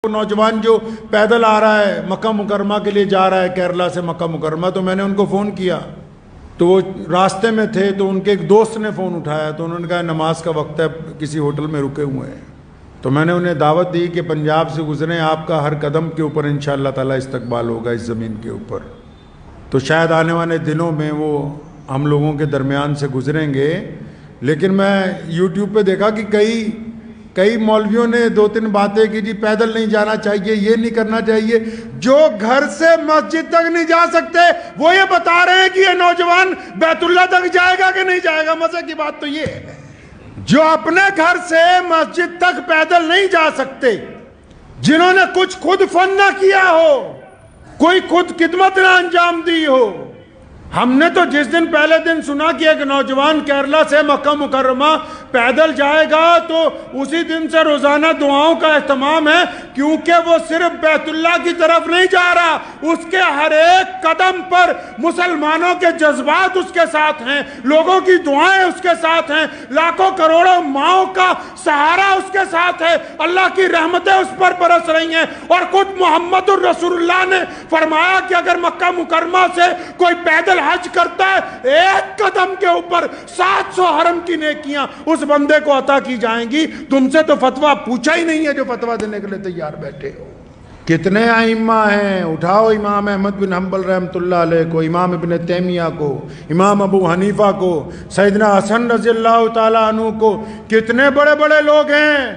نوجوان جو پیدل آ رہا ہے مکہ مکرمہ کے لیے جا رہا ہے کیرلا سے مکہ مکرمہ، تو میں نے ان کو فون کیا تو وہ راستے میں تھے، تو ان کے ایک دوست نے فون اٹھایا تو انہوں نے کہا نماز کا وقت ہے، کسی ہوٹل میں رکے ہوئے ہیں۔ تو میں نے انہیں دعوت دی کہ پنجاب سے گزریں، آپ کا ہر قدم کے اوپر انشاءاللہ تعالیٰ استقبال ہوگا اس زمین کے اوپر۔ تو شاید آنے والے دنوں میں وہ ہم لوگوں کے درمیان سے گزریں گے۔ لیکن میں یوٹیوب پہ دیکھا کہ کئی مولویوں نے دو تین باتیں کی، جی پیدل نہیں جانا چاہیے، یہ نہیں کرنا چاہیے۔ جو گھر سے مسجد تک نہیں جا سکتے وہ یہ بتا رہے ہیں کہ یہ نوجوان بیت اللہ تک جائے گا کہ نہیں جائے گا۔ مزے کی بات تو یہ ہے، جو اپنے گھر سے مسجد تک پیدل نہیں جا سکتے، جنہوں نے کچھ خود فن نہ کیا ہو، کوئی خود خدمت نہ انجام دی ہو۔ ہم نے تو جس دن پہلے دن سنا کہ ایک نوجوان کیرلا سے مکہ مکرمہ پیدل جائے گا، تو اسی دن سے روزانہ دعاؤں کا اہتمام ہے، کیونکہ وہ صرف بیت اللہ کی طرف نہیں جا رہا، اس کے ہر ایک قدم پر مسلمانوں کے جذبات اس کے ساتھ ہیں، لوگوں کی دعائیں اس کے ساتھ ہیں، لاکھوں کروڑوں ماؤں کا سہارا اس کے ساتھ ہے، اللہ کی رحمتیں اس پر برس رہی ہیں۔ اور خود محمد الرسول اللہ نے فرمایا کہ اگر مکہ مکرمہ سے کوئی پیدل حج کرتا ہے، ایک قدم کے اوپر 700 حرم کی نیکیاں اس بندے کو عطا کی جائیں گی۔ تم سے تو فتویٰ پوچھا ہی نہیں ہے جو فتویٰ دینے کے لیے تیار بیٹھے ہو۔ کتنے ائمہ ہیں، اٹھاؤ امام احمد بن حنبل رحمۃ اللہ علیہ کو، امام ابن تیمیہ کو، امام ابو حنیفہ کو، سیدنا حسن رضی اللہ تعالیٰ عنہ کو۔ کتنے بڑے بڑے لوگ ہیں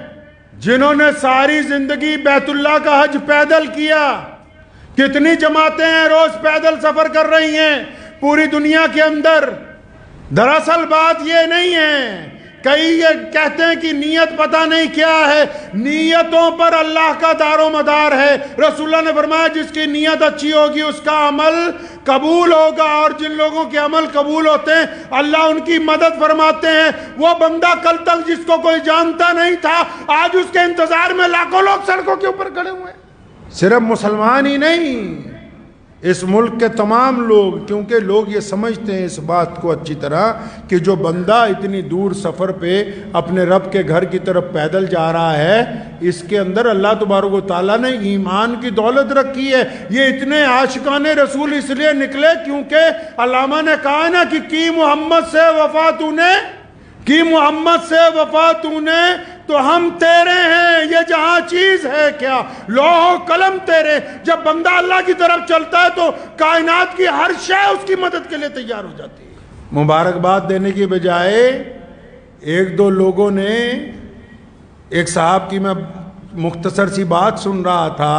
جنہوں نے ساری زندگی بیت اللہ کا حج پیدل کیا۔ کتنی جماعتیں ہیں روز پیدل سفر کر رہی ہیں پوری دنیا کے اندر۔ دراصل بات یہ نہیں ہے، کئی یہ کہتے ہیں کہ نیت پتہ نہیں کیا ہے، نیتوں پر اللہ کا دار و مدار ہے۔ رسول اللہ نے فرمایا جس کی نیت اچھی ہوگی اس کا عمل قبول ہوگا، اور جن لوگوں کے عمل قبول ہوتے ہیں اللہ ان کی مدد فرماتے ہیں۔ وہ بندہ کل تک جس کو کوئی جانتا نہیں تھا، آج اس کے انتظار میں لاکھوں لوگ سڑکوں کے اوپر کھڑے ہوئے ہیں۔ صرف مسلمان ہی نہیں، اس ملک کے تمام لوگ، کیونکہ لوگ یہ سمجھتے ہیں اس بات کو اچھی طرح کہ جو بندہ اتنی دور سفر پہ اپنے رب کے گھر کی طرف پیدل جا رہا ہے، اس کے اندر اللہ تبارک و تعالیٰ نے ایمان کی دولت رکھی ہے۔ یہ اتنے عاشقان رسول اس لیے نکلے کیونکہ علامہ نے کہا نا کہ کی محمد سے وفا تو نے تو ہم تیرے ہیں، یہ جہاں چیز ہے کیا لوح و قلم تیرے۔ جب بندہ اللہ کی طرف چلتا ہے تو کائنات کی ہر شے اس کی مدد کے لیے تیار ہو جاتی ہے۔ مبارکباد دینے کی بجائے ایک دو لوگوں نے، ایک صاحب کی میں مختصر سی بات سن رہا تھا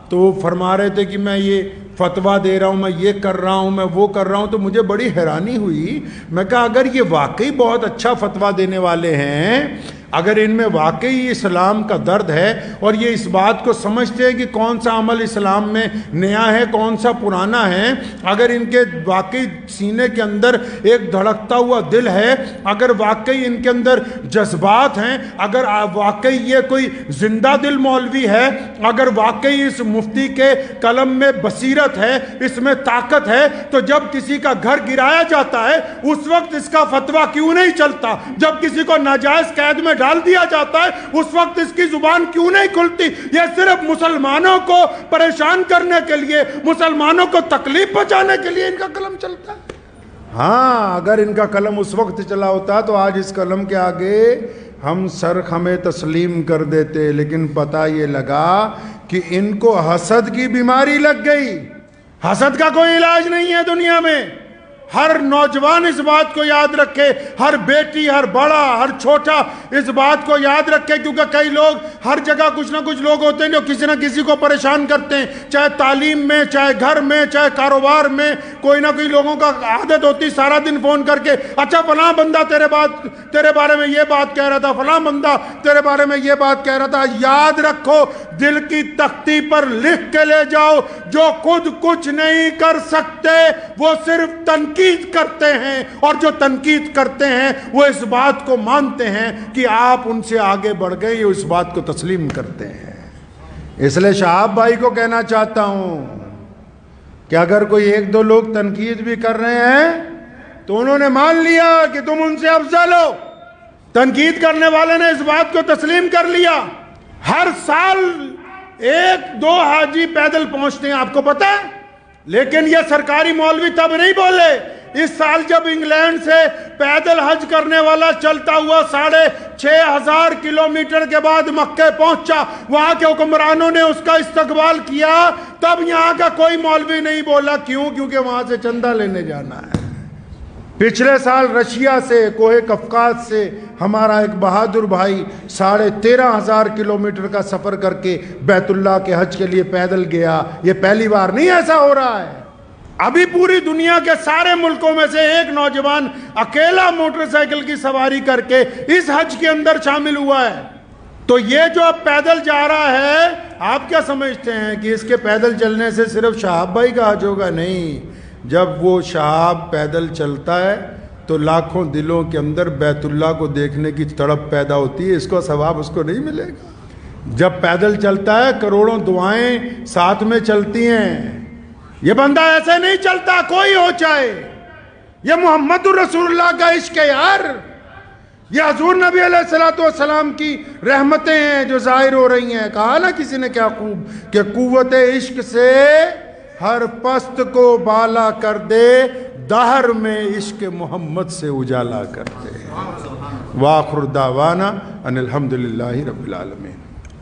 تو وہ فرما رہے تھے کہ میں یہ فتویٰ دے رہا ہوں، میں یہ کر رہا ہوں، میں وہ کر رہا ہوں، تو مجھے بڑی حیرانی ہوئی۔ میں کہا اگر یہ واقعی بہت اچھا فتویٰ دینے والے ہیں، اگر ان میں واقعی اسلام کا درد ہے اور یہ اس بات کو سمجھتے ہیں کہ کون سا عمل اسلام میں نیا ہے کون سا پرانا ہے، اگر ان کے واقعی سینے کے اندر ایک دھڑکتا ہوا دل ہے، اگر واقعی ان کے اندر جذبات ہیں، اگر واقعی یہ کوئی زندہ دل مولوی ہے، اگر واقعی اس مفتی کے قلم میں بصیرت ہے، اس میں طاقت ہے، تو جب کسی کا گھر گرایا جاتا ہے اس وقت اس کا فتویٰ کیوں نہیں چلتا؟ جب کسی کو ناجائز قید میں ڈال دیا جاتا ہے اس وقت اس کی زبان کیوں نہیں کھلتی؟ یہ صرف مسلمانوں کو پریشان کرنے کے لیے، مسلمانوں کو تکلیف پہنچانے کے لیے ان کا قلم چلتا ہے۔ ہاں، اگر ان کا قلم اس وقت چلا ہوتا تو آج اس قلم کے آگے ہم سر خمیں تسلیم کر دیتے، لیکن پتہ یہ لگا کہ ان کو حسد کی بیماری لگ گئی۔ حسد کا کوئی علاج نہیں ہے دنیا میں۔ ہر نوجوان اس بات کو یاد رکھے، ہر بیٹی، ہر بڑا، ہر چھوٹا اس بات کو یاد رکھے، کیونکہ کئی لوگ ہر جگہ کچھ نہ کچھ لوگ ہوتے ہیں جو کسی نہ کسی کو پریشان کرتے ہیں، چاہے تعلیم میں، چاہے گھر میں، چاہے کاروبار میں۔ کوئی نہ کوئی لوگوں کا عادت ہوتی سارا دن فون کر کے اچھا فلاں بندہ تیرے بارے میں یہ بات کہہ رہا تھا، فلاں بندہ تیرے بارے میں یہ بات کہہ رہا تھا۔ یاد رکھو، دل کی تختی پر لکھ کے لے جاؤ، جو خود کچھ نہیں کر سکتے وہ صرف تنقید کرتے ہیں، اور جو تنقید کرتے ہیں وہ اس بات کو مانتے ہیں کہ آپ ان سے آگے بڑھ گئے، یہ اس بات کو تسلیم کرتے ہیں۔ اس لیے شہاب بھائی کو کہنا چاہتا ہوں کہ اگر کوئی ایک دو لوگ تنقید بھی کر رہے ہیں تو انہوں نے مان لیا کہ تم ان سے افضل ہو۔ تنقید کرنے والے نے اس بات کو تسلیم کر لیا۔ ہر سال ایک دو حاجی پیدل پہنچتے ہیں، آپ کو پتا ہے؟ لیکن یہ سرکاری مولوی تب نہیں بولے۔ اس سال جب انگلینڈ سے پیدل حج کرنے والا چلتا ہوا 6,500 کلومیٹر کے بعد مکہ پہنچا، وہاں کے حکمرانوں نے اس کا استقبال کیا، تب یہاں کا کوئی مولوی نہیں بولا۔ کیوں؟ کیونکہ وہاں سے چندہ لینے جانا ہے۔ پچھلے سال رشیا سے، کوہ قفقاز سے ہمارا ایک بہادر بھائی 13,500 کلومیٹر کا سفر کر کے بیت اللہ کے حج کے لیے پیدل گیا۔ یہ پہلی بار نہیں ایسا ہو رہا ہے۔ ابھی پوری دنیا کے سارے ملکوں میں سے ایک نوجوان اکیلا موٹر سائیکل کی سواری کر کے اس حج کے اندر شامل ہوا ہے۔ تو یہ جو اب پیدل جا رہا ہے، آپ کیا سمجھتے ہیں کہ اس کے پیدل چلنے سے صرف شہاب بھائی کا حج ہوگا؟ نہیں، جب وہ شہاب پیدل چلتا ہے تو لاکھوں دلوں کے اندر بیت اللہ کو دیکھنے کی تڑپ پیدا ہوتی ہے، اس کو ثواب اس کو نہیں ملے گا؟ جب پیدل چلتا ہے کروڑوں دعائیں ساتھ میں چلتی ہیں۔ یہ بندہ ایسے نہیں چلتا، کوئی ہو چاہے۔ یہ محمد رسول اللہ کا عشق ہے یار، یہ حضور نبی علیہ السلام کی رحمتیں ہیں جو ظاہر ہو رہی ہیں۔ کہا نا کسی نے کیا خوب کہ قوت عشق سے ہر پست کو بالا کر دے، دہر میں عشق محمد سے اجالا کر دے۔ وآخر دعوانا ان الحمدللہ رب العالمین۔